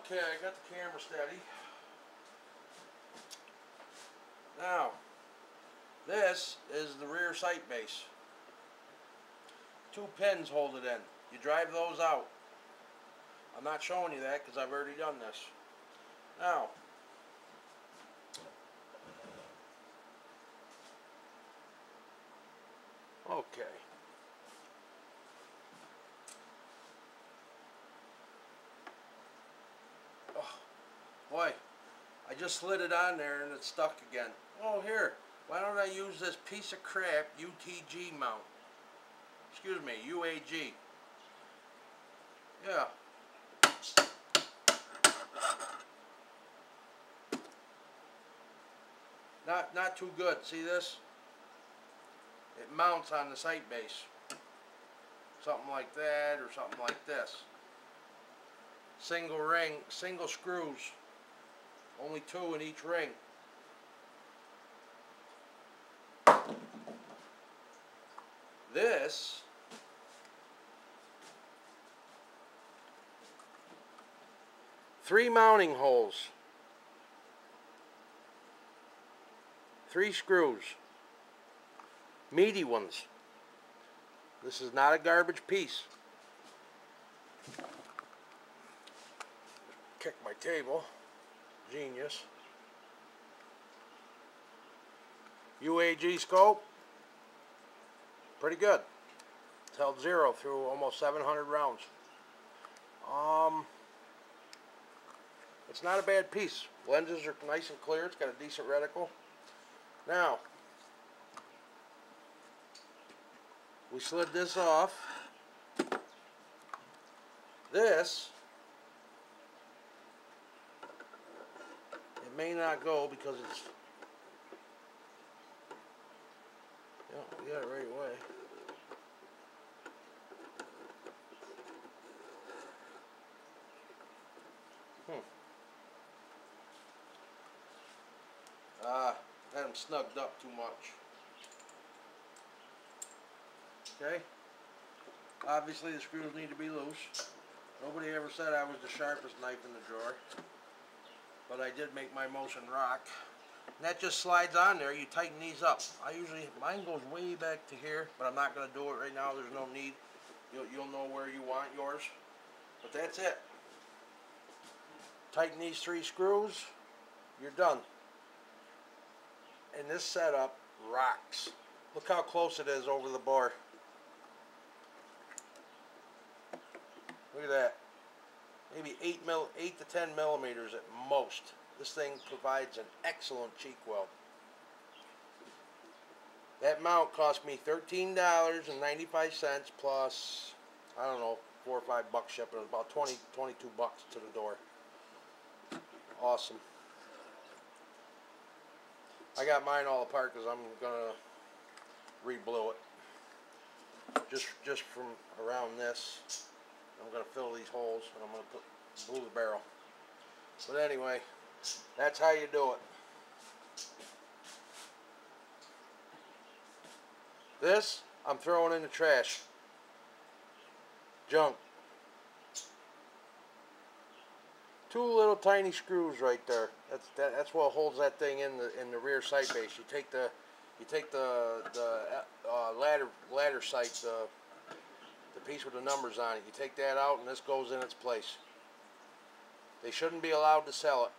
Okay, I got the camera steady. Now, this is the rear sight base. 2 pins hold it in. You drive those out. I'm not showing you that because I've already done this. Now, okay. Oh, boy, I just slid it on there and it's stuck again. Oh, here, why don't I use this piece of crap UTG mount? Excuse me, UAG. Yeah. Not too good. See this? It mounts on the sight base. Something like that or something like this. Single ring, single screws. Only 2 in each ring. This three mounting holes. 3 screws. Meaty ones. This is not a garbage piece. Kick my table. Genius. UAG scope. Pretty good. It's held 0 through almost 700 rounds. It's not a bad piece. Lenses are nice and clear. It's got a decent reticle. Now, we slid this off. This, it may not go because it's, yeah, we got it right away. Had them snugged up too much. Okay. Obviously the screws need to be loose. Nobody ever said I was the sharpest knife in the drawer. But I did make my Mosin rock. And that just slides on there. You tighten these up. Mine goes way back to here, but I'm not going to do it right now. There's no need. You'll know where you want yours. But that's it. Tighten these 3 screws. You're done. And this setup rocks. Look how close it is over the bore. Look at that. Maybe 8 to 10 millimeters at most. This thing provides an excellent cheek weld. That mount cost me $13.95 plus, I don't know, $4 or $5 shipping. About 22 bucks to the door. Awesome. I got mine all apart because I'm gonna re-blue it. Just from around this, I'm gonna fill these holes and I'm gonna blue the barrel. But anyway, that's how you do it. This I'm throwing in the trash. Junk. 2 little tiny screws right there. That's what holds that thing in the rear sight base. You take the ladder sight, the piece with the numbers on it. You take that out, and this goes in its place. They shouldn't be allowed to sell it.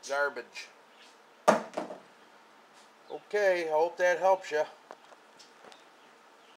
Garbage. Okay, I hope that helps you.